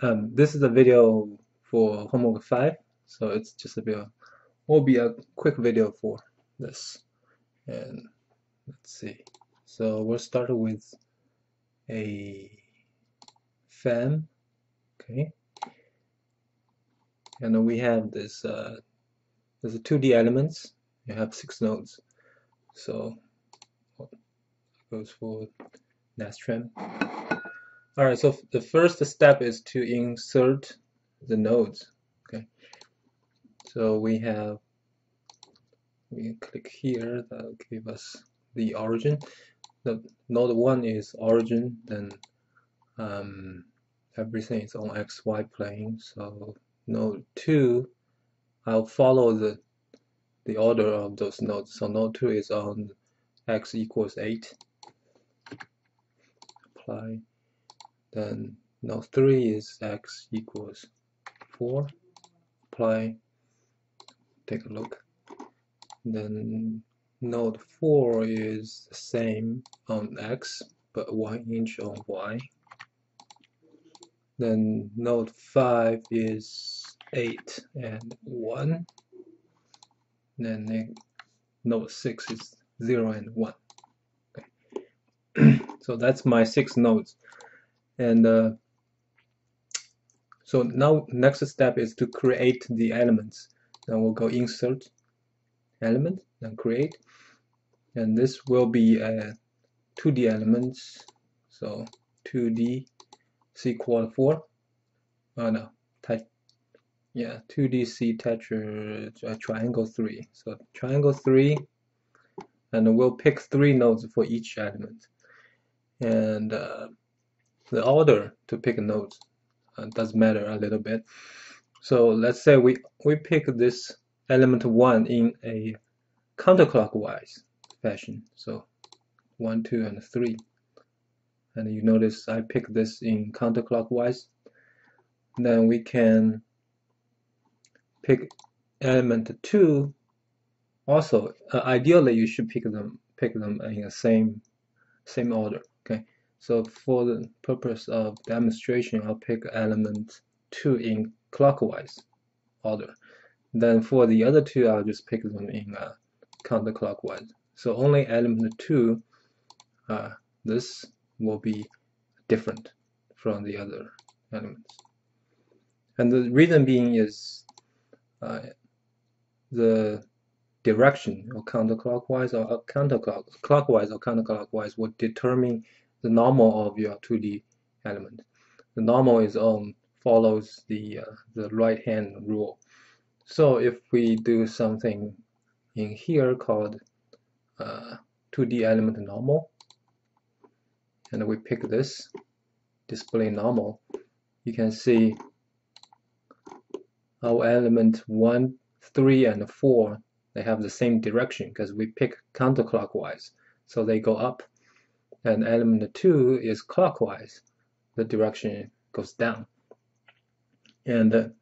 This is a video for homework 5, so it's just a video. Will be a quick video for this. And let's see. So we'll start with a fan, okay? And then we have this. There's a 2D elements. You have 6 nodes. So goes for next trim. All right. So the first step is to insert the nodes. Okay. So we click here, that'll give us the origin. The node 1 is origin, then everything is on XY plane. So node 2, I'll follow the order of those nodes. So node 2 is on x equals 8. Apply. Then node 3 is x equals 4. Apply. Take a look. Then node 4 is the same on x, but 1 inch on y. Then node 5 is 8 and 1. Then node 6 is 0 and 1. Okay. So that's my 6 nodes. And so now next step is to create the elements. Then we'll go insert element and create, and this will be a 2D elements. So 2D C quad 4. Oh no, 2D C tetra triangle 3. So triangle 3, and we'll pick 3 nodes for each element. And the order to pick nodes does matter a little bit. So let's say we pick this element 1 in a counterclockwise fashion. So 1, 2, and 3. And you notice I pick this in counterclockwise. Then we can pick element 2. Also, ideally you should pick them in the same order. Okay. So for the purpose of demonstration, I'll pick element 2 in clockwise order. Then for the other 2, I'll just pick them in counterclockwise. So only element 2, this will be different from the other elements. And the reason being is the direction, or counterclockwise or counterclockwise, will determine the normal of your 2D element. The normal is follows the right hand rule. So if we do something in here called 2D element normal, and we pick this, display normal, you can see our element 1, 3, and 4, they have the same direction because we pick counterclockwise, so they go up. And element 2 is clockwise, the direction goes down. And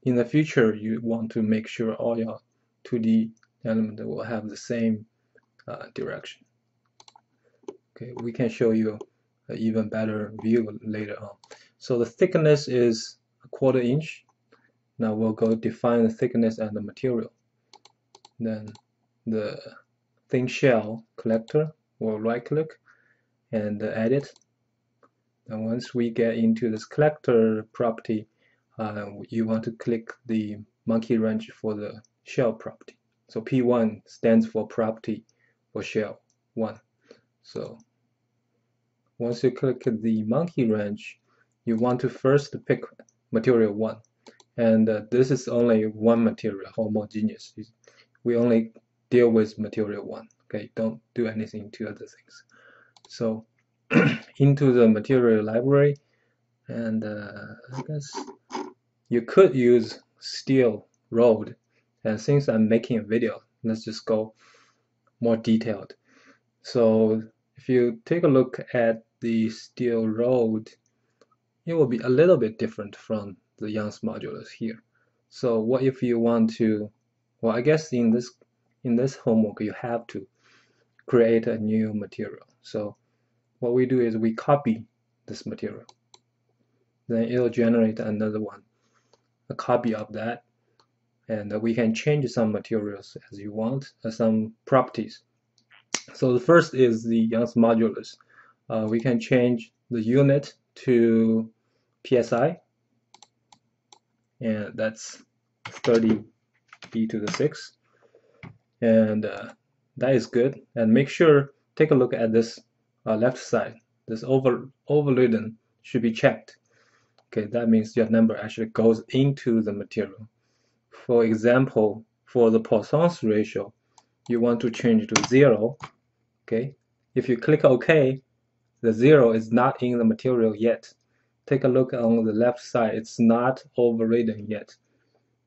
in the future, you want to make sure all your 2D elements will have the same direction. Okay, we can show you an even better view later on. So the thickness is 1/4 inch. Now we'll go define the thickness and the material. Then the thin shell collector, we'll right click and edit. And once we get into this collector property, you want to click the monkey wrench for the shell property. So P1 stands for property for shell 1. So once you click the monkey wrench, you want to first pick material 1. And this is only one material, homogeneous. We only deal with material 1. Okay, don't do anything to other things. So into the material library, and I guess you could use steel rod. And since I'm making a video, let's just go more detailed. So if you take a look at the steel rod, it will be a little bit different from the Young's modulus here. So what if you want to, well, I guess in this homework you have to create a new material. So what we do is we copy this material. then it'll generate another one, a copy of that, and we can change some materials as you want, some properties. So the first is the Young's modulus. We can change the unit to psi, and that's 30 e to the 6, and that is good. And make sure, take a look at this left side. This overridden should be checked. Okay, that means your number actually goes into the material. For example, for the Poisson's ratio, you want to change to 0. Okay, if you click OK, the 0 is not in the material yet. Take a look on the left side, it's not overridden yet.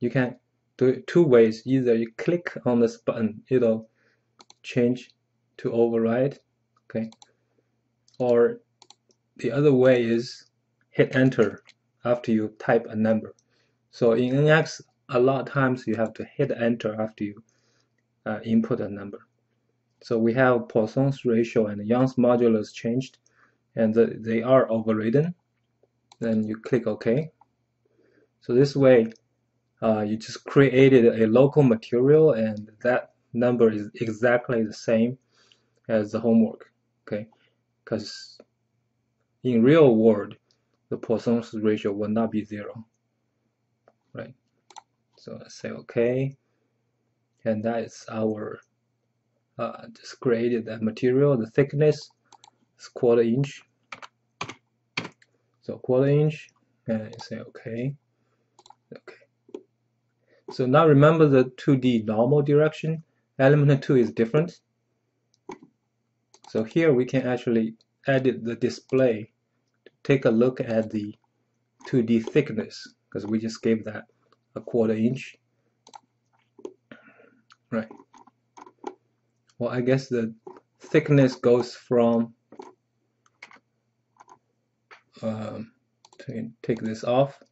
You can do it two ways. Either you click on this button, it'll change to override, okay, or the other way is hit enter after you type a number. So in NX, a lot of times you have to hit enter after you input a number. So we have Poisson's ratio and Young's modulus changed, and they are overridden. Then you click OK. So this way, you just created a local material, and that number is exactly the same as the homework. Okay, because in real world, the Poisson's ratio will not be 0, right? So let's say OK, and that is our just created that material. The thickness is 1/4 inch, so 1/4 inch, and you say OK. Okay. So now remember the 2D normal direction. Element 2 is different. So here we can actually edit the display to take a look at the 2D thickness, because we just gave that a 1/4 inch. Right. Well, I guess the thickness goes from, take this off,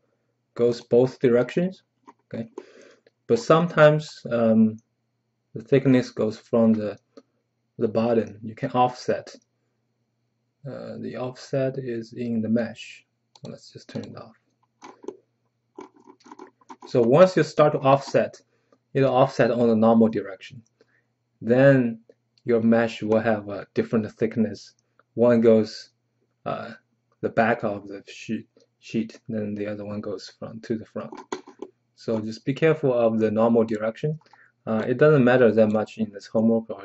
goes both directions. Okay. But sometimes the thickness goes from the bottom. You can offset. The offset is in the mesh. So let's just turn it off. So once you start to offset, it'll offset on the normal direction. Then your mesh will have a different thickness. One goes the back of the sheet, then the other one goes to the front. So just be careful of the normal direction. It doesn't matter that much in this homework or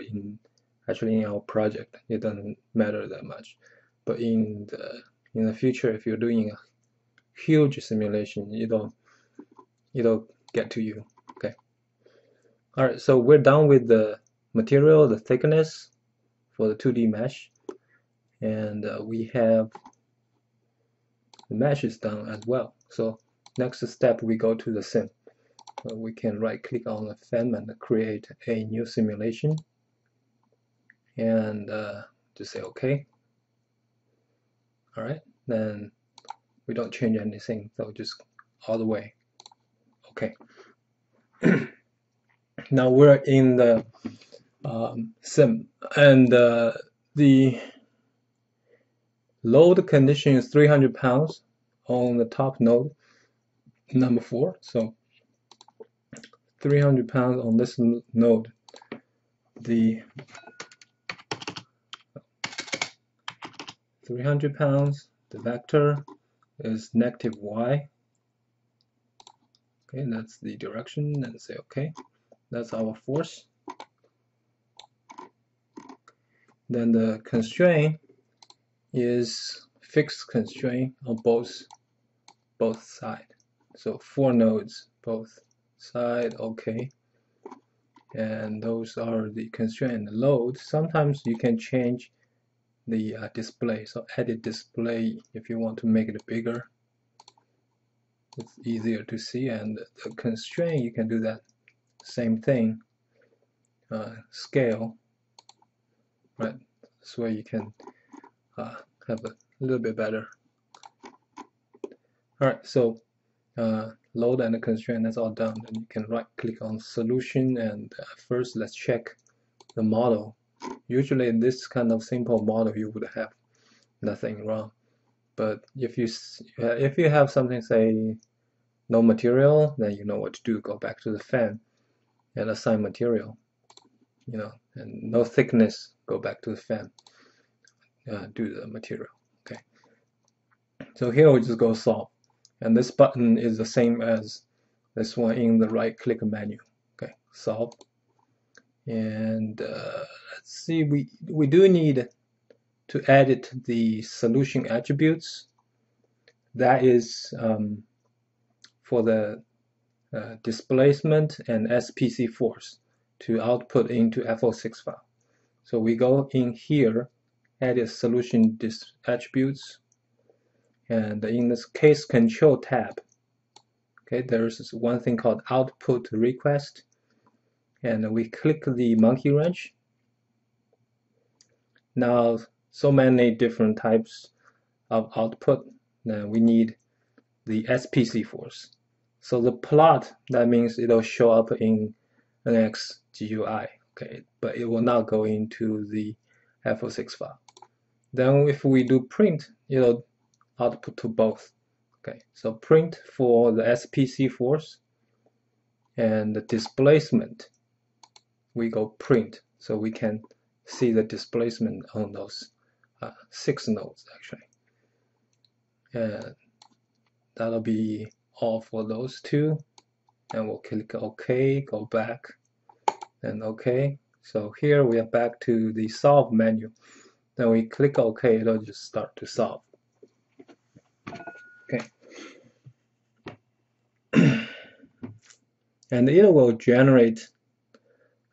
actually in our project. It doesn't matter that much. But in the future, if you're doing a huge simulation, it'll get to you. Okay. All right. So we're done with the material, the thickness for the 2D mesh, and we have the mesh is done as well. So next step, we go to the sim. We can right-click on the FEM and create a new simulation, and just say OK. All right, then we don't change anything, so just all the way OK. Now we're in the sim, and the load condition is 300 pounds on the top node, number 4. So 300 pounds on this node. The 300 pounds, the vector is -y. Okay, that's the direction, and say OK. That's our force. Then the constraint is fixed constraint on both sides. So 4 nodes, both side, OK. And those are the constraint and the load. Sometimes you can change the display. So edit display if you want to make it bigger. It's easier to see. And the constraint, you can do that same thing. Scale, right? This way you can have a little bit better. All right, so load and the constraint, that's all done. Then you can right-click on solution, and first let's check the model. Usually in this kind of simple model, you would have nothing wrong. But if you have something, say, no material, then you know what to do. Go back to the fan and assign material, and no thickness, go back to the fan, do the material. Okay, so here we just go solve, and this button is the same as this one in the right click menu. Okay, solve, and let's see, we do need to edit the solution attributes. That is for the displacement and SPC force to output into FO6 file. So we go in here, edit solution attributes, and in this case control tab, okay, there's one thing called output request, and we click the monkey wrench. Now, so many different types of output, then we need the SPC force. So the plot, that means it'll show up in NX GUI, okay, but it will not go into the FO6 file. Then if we do print, it'll output to both. Okay, so print for the SPC force and the displacement, we go print, so we can see the displacement on those 6 nodes actually. And that'll be all for those 2, and we'll click OK, go back, and OK. So here we are back to the solve menu. Then we click OK, it'll just start to solve. Okay. And it will generate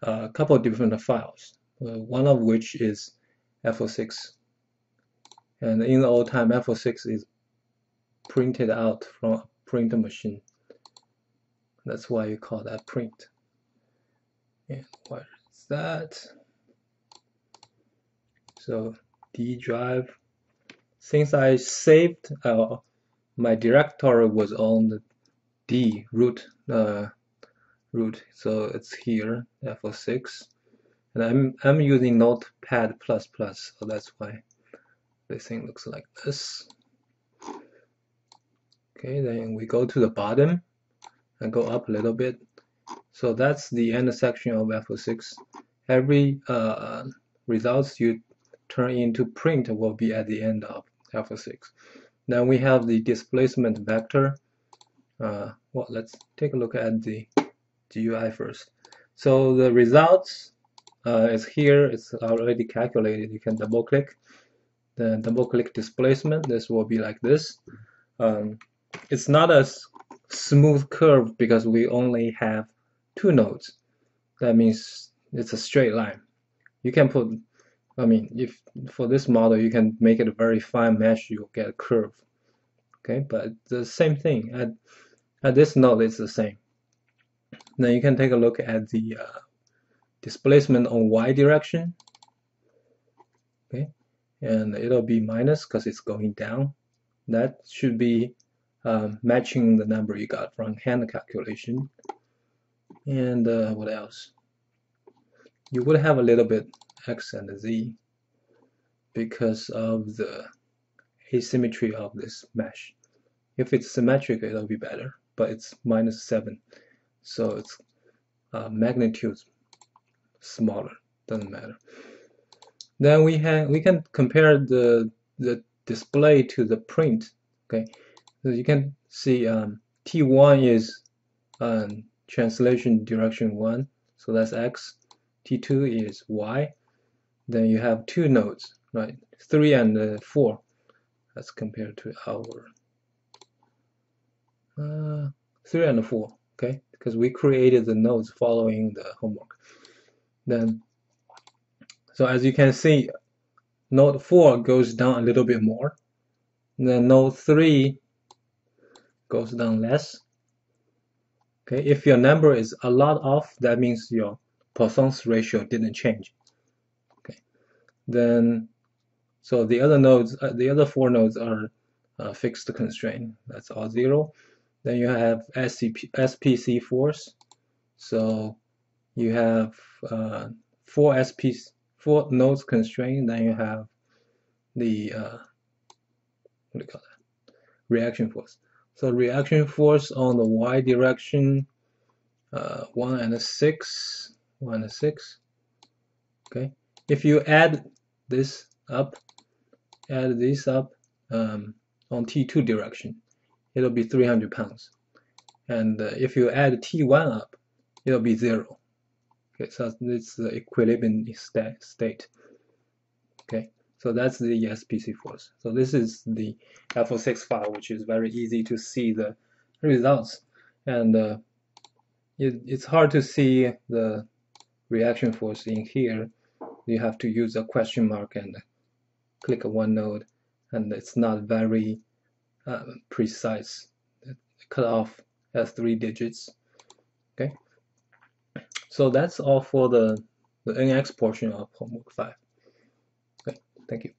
a couple of different files, one of which is FO6. And in the old time, FO6 is printed out from a printer machine. That's why you call that print. And what is that? So D drive. Since I saved, my directory was on the D root, so it's here, FO6, and I'm using Notepad++, so that's why this thing looks like this. Okay, then we go to the bottom and go up a little bit. So that's the intersection of FO6. Every results you turn into print will be at the end of FO6. Then we have the displacement vector. Well, let's take a look at the GUI first. So the results is here. It's already calculated. You can double click. Then double click displacement. This will be like this. It's not a smooth curve because we only have 2 nodes. That means it's a straight line. You can put, if for this model you can make it a very fine mesh, you'll get a curve. Okay, but the same thing at this node, it's the same. Then you can take a look at the displacement on Y direction. Okay, and it'll be minus because it's going down. That should be matching the number you got from hand calculation. And what else? You would have a little bit X and Z because of the asymmetry of this mesh. If it's symmetric, it'll be better, but it's -7, so it's magnitude smaller, doesn't matter. Then we can compare the display to the print. Okay, so you can see T1 is translation direction 1, so that's X. T2 is Y. Then you have 2 nodes, right? 3 and 4. That's compared to our 3 and 4, okay? Because we created the nodes following the homework. Then, so as you can see, node 4 goes down a little bit more. Then node 3 goes down less. Okay, if your number is a lot off, that means your Poisson's ratio didn't change. Okay, then so the other nodes, the other 4 nodes are fixed constraint. That's all 0. Then you have SPC force. So you have 4 nodes constraint. Then you have the what do you call that? Reaction force. So reaction force on the y direction, 1 and 6, 1 and 6. Okay. If you add this up, on T2 direction, it'll be 300 pounds. And if you add T1 up, it'll be 0. Okay, so it's the equilibrium state. Okay, so that's the SPC force. So this is the FO6 file, which is very easy to see the results. And it's hard to see the reaction force in here. You have to use a question mark and click one node, and it's not very precise. Cut off as 3 digits. Okay, so that's all for the NX portion of homework 5. Okay, thank you.